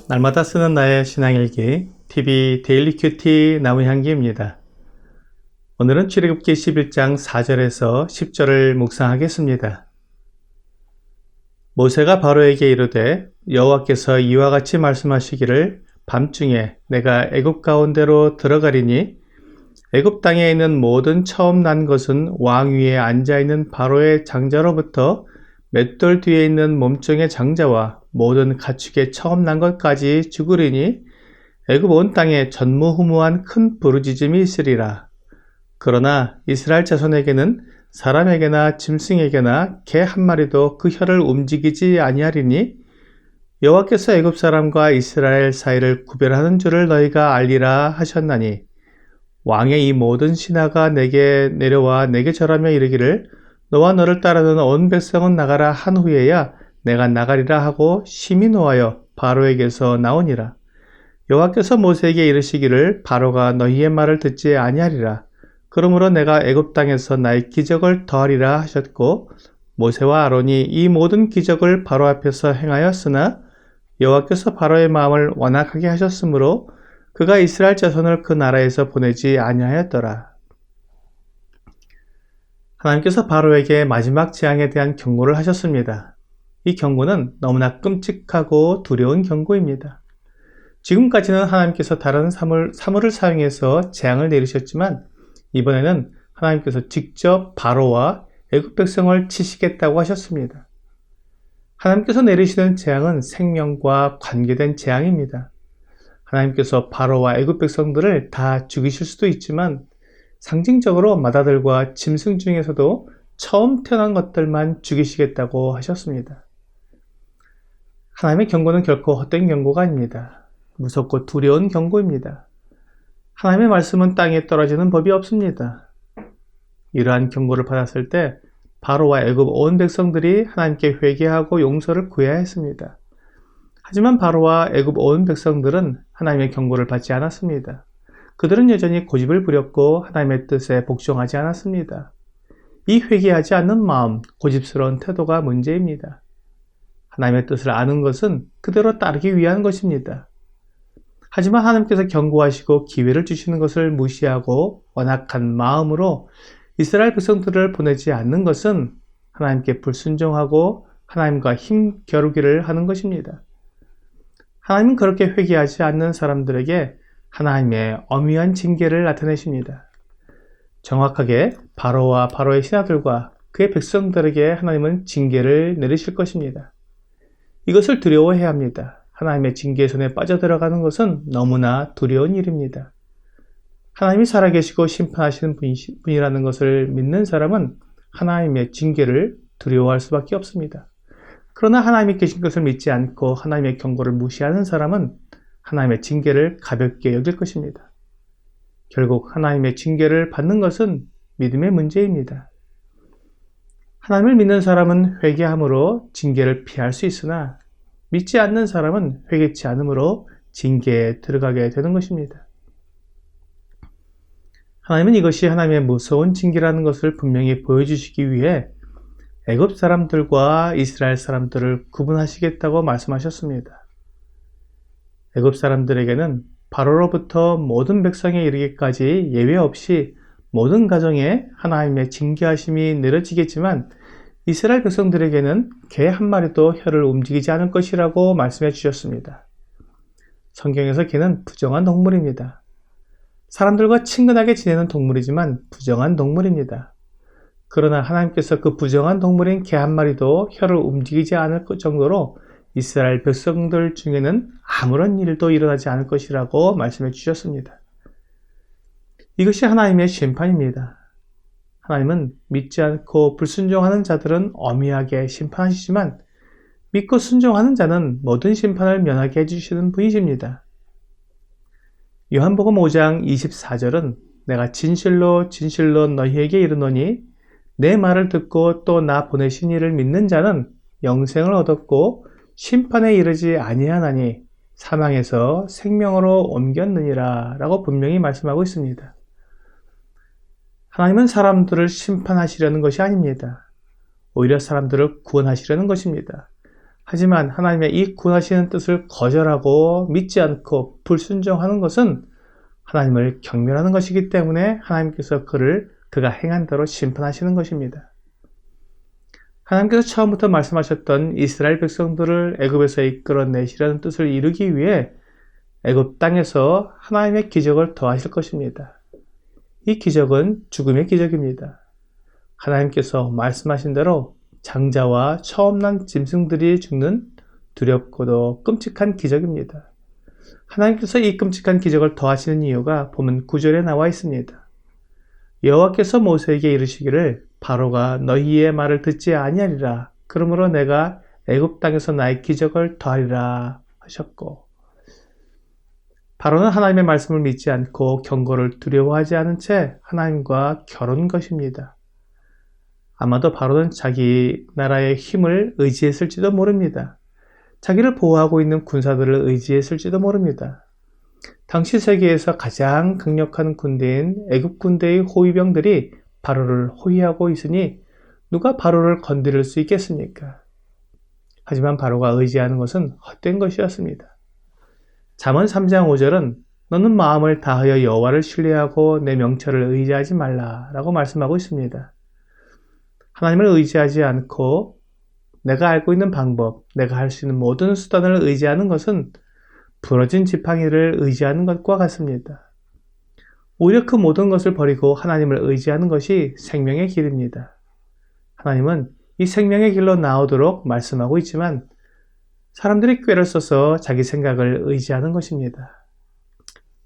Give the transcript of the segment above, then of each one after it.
날마다 쓰는 나의 신앙일기 TV 데일리 큐티 나무향기입니다. 오늘은 출애굽기 11장 4절에서 10절을 묵상하겠습니다. 모세가 바로에게 이르되 여호와께서 이와 같이 말씀하시기를 밤중에 내가 애굽 가운데로 들어가리니 애굽 땅에 있는 모든 처음 난 것은 왕 위에 앉아있는 바로의 장자로부터 맷돌 뒤에 있는 몸종의 장자와 모든 가축의 처음 난 것까지 죽으리니 애굽 온 땅에 전무후무한 큰 부르짖음이 있으리라. 그러나 이스라엘 자손에게는 사람에게나 짐승에게나 개 한 마리도 그 혀를 움직이지 아니하리니 여호와께서 애굽 사람과 이스라엘 사이를 구별하는 줄을 너희가 알리라 하셨나니 왕의 이 모든 신하가 내게 내려와 내게 절하며 이르기를 너와 너를 따르는 온 백성은 나가라 한 후에야 내가 나가리라 하고 심히 노하여 바로에게서 나오니라. 여호와께서 모세에게 이르시기를 바로가 너희의 말을 듣지 아니하리라. 그러므로 내가 애굽 땅에서 나의 기적을 더하리라 하셨고 모세와 아론이 이 모든 기적을 바로 앞에서 행하였으나 여호와께서 바로의 마음을 완악하게 하셨으므로 그가 이스라엘 자손을 그 나라에서 보내지 아니하였더라. 하나님께서 바로에게 마지막 재앙에 대한 경고를 하셨습니다. 이 경고는 너무나 끔찍하고 두려운 경고입니다. 지금까지는 하나님께서 다른 사물을 사용해서 재앙을 내리셨지만 이번에는 하나님께서 직접 바로와 애굽 백성을 치시겠다고 하셨습니다. 하나님께서 내리시는 재앙은 생명과 관계된 재앙입니다. 하나님께서 바로와 애굽 백성들을 다 죽이실 수도 있지만 상징적으로 마다들과 짐승 중에서도 처음 태어난 것들만 죽이시겠다고 하셨습니다. 하나님의 경고는 결코 헛된 경고가 아닙니다. 무섭고 두려운 경고입니다. 하나님의 말씀은 땅에 떨어지는 법이 없습니다. 이러한 경고를 받았을 때 바로와 애굽 온 백성들이 하나님께 회개하고 용서를 구해야 했습니다. 하지만 바로와 애굽 온 백성들은 하나님의 경고를 받지 않았습니다. 그들은 여전히 고집을 부렸고 하나님의 뜻에 복종하지 않았습니다. 이 회개하지 않는 마음, 고집스러운 태도가 문제입니다. 하나님의 뜻을 아는 것은 그대로 따르기 위한 것입니다. 하지만 하나님께서 경고하시고 기회를 주시는 것을 무시하고 완악한 마음으로 이스라엘 백성들을 보내지 않는 것은 하나님께 불순종하고 하나님과 힘겨루기를 하는 것입니다. 하나님은 그렇게 회개하지 않는 사람들에게 하나님의 엄위한 징계를 나타내십니다. 정확하게 바로와 바로의 신하들과 그의 백성들에게 하나님은 징계를 내리실 것입니다. 이것을 두려워해야 합니다. 하나님의 징계의 손에 빠져들어가는 것은 너무나 두려운 일입니다. 하나님이 살아계시고 심판하시는 분이라는 것을 믿는 사람은 하나님의 징계를 두려워할 수밖에 없습니다. 그러나 하나님이 계신 것을 믿지 않고 하나님의 경고를 무시하는 사람은 하나님의 징계를 가볍게 여길 것입니다. 결국 하나님의 징계를 받는 것은 믿음의 문제입니다. 하나님을 믿는 사람은 회개함으로 징계를 피할 수 있으나 믿지 않는 사람은 회개치 않음으로 징계에 들어가게 되는 것입니다. 하나님은 이것이 하나님의 무서운 징계라는 것을 분명히 보여주시기 위해 애굽 사람들과 이스라엘 사람들을 구분하시겠다고 말씀하셨습니다. 애굽 사람들에게는 바로로부터 모든 백성에 이르기까지 예외 없이 모든 가정에 하나님의 징계하심이 내려지겠지만 이스라엘 백성들에게는 개 한 마리도 혀를 움직이지 않을 것이라고 말씀해 주셨습니다. 성경에서 개는 부정한 동물입니다. 사람들과 친근하게 지내는 동물이지만 부정한 동물입니다. 그러나 하나님께서 그 부정한 동물인 개 한 마리도 혀를 움직이지 않을 정도로 이스라엘 백성들 중에는 아무런 일도 일어나지 않을 것이라고 말씀해 주셨습니다. 이것이 하나님의 심판입니다. 하나님은 믿지 않고 불순종하는 자들은 엄하게 심판하시지만 믿고 순종하는 자는 모든 심판을 면하게 해주시는 분이십니다. 요한복음 5장 24절은 내가 진실로 진실로 너희에게 이르노니 내 말을 듣고 또 나 보내신 이를 믿는 자는 영생을 얻었고 심판에 이르지 아니하나니 사망에서 생명으로 옮겼느니라 라고 분명히 말씀하고 있습니다. 하나님은 사람들을 심판하시려는 것이 아닙니다. 오히려 사람들을 구원하시려는 것입니다. 하지만 하나님의 이 구하시는 뜻을 거절하고 믿지 않고 불순종하는 것은 하나님을 경멸하는 것이기 때문에 하나님께서 그가 행한 대로 심판하시는 것입니다. 하나님께서 처음부터 말씀하셨던 이스라엘 백성들을 애굽에서 이끌어내시려는 뜻을 이루기 위해 애굽 땅에서 하나님의 기적을 더하실 것입니다. 이 기적은 죽음의 기적입니다. 하나님께서 말씀하신 대로 장자와 처음 난 짐승들이 죽는 두렵고도 끔찍한 기적입니다. 하나님께서 이 끔찍한 기적을 더하시는 이유가 본문 9절에 나와 있습니다. 여호와께서 모세에게 이르시기를 바로가 너희의 말을 듣지 아니하리라. 그러므로 내가 애굽 땅에서 나의 기적을 더하리라 하셨고, 바로는 하나님의 말씀을 믿지 않고 경고를 두려워하지 않은 채 하나님과 겨룬 것입니다. 아마도 바로는 자기 나라의 힘을 의지했을지도 모릅니다. 자기를 보호하고 있는 군사들을 의지했을지도 모릅니다. 당시 세계에서 가장 강력한 군대인 애굽 군대의 호위병들이 바로를 호위하고 있으니 누가 바로를 건드릴 수 있겠습니까? 하지만 바로가 의지하는 것은 헛된 것이었습니다. 잠언 3장 5절은 너는 마음을 다하여 여호와를 신뢰하고 내 명철을 의지하지 말라라고 말씀하고 있습니다. 하나님을 의지하지 않고 내가 알고 있는 방법, 내가 할 수 있는 모든 수단을 의지하는 것은 부러진 지팡이를 의지하는 것과 같습니다. 오히려 그 모든 것을 버리고 하나님을 의지하는 것이 생명의 길입니다. 하나님은 이 생명의 길로 나오도록 말씀하고 있지만 사람들이 꾀를 써서 자기 생각을 의지하는 것입니다.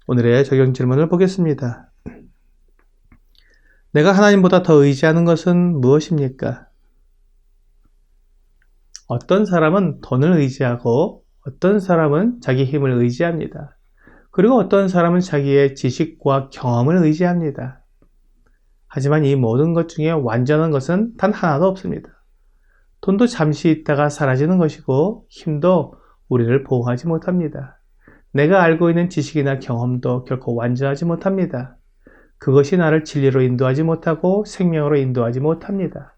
오늘의 적용 질문을 보겠습니다. 내가 하나님보다 더 의지하는 것은 무엇입니까? 어떤 사람은 돈을 의지하고 어떤 사람은 자기 힘을 의지합니다. 그리고 어떤 사람은 자기의 지식과 경험을 의지합니다. 하지만 이 모든 것 중에 완전한 것은 단 하나도 없습니다. 돈도 잠시 있다가 사라지는 것이고 힘도 우리를 보호하지 못합니다. 내가 알고 있는 지식이나 경험도 결코 완전하지 못합니다. 그것이 나를 진리로 인도하지 못하고 생명으로 인도하지 못합니다.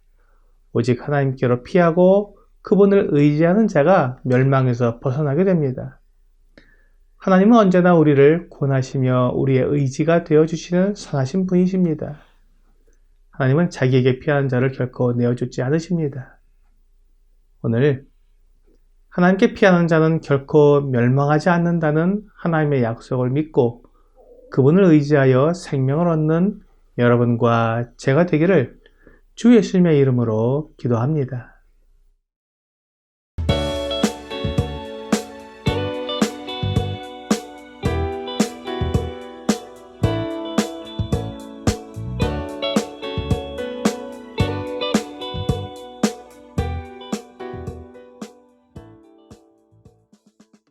오직 하나님께로 피하고 그분을 의지하는 자가 멸망에서 벗어나게 됩니다. 하나님은 언제나 우리를 구원하시며 우리의 의지가 되어주시는 선하신 분이십니다. 하나님은 자기에게 피하는 자를 결코 내어주지 않으십니다. 오늘 하나님께 피하는 자는 결코 멸망하지 않는다는 하나님의 약속을 믿고 그분을 의지하여 생명을 얻는 여러분과 제가 되기를 주 예수님의 이름으로 기도합니다.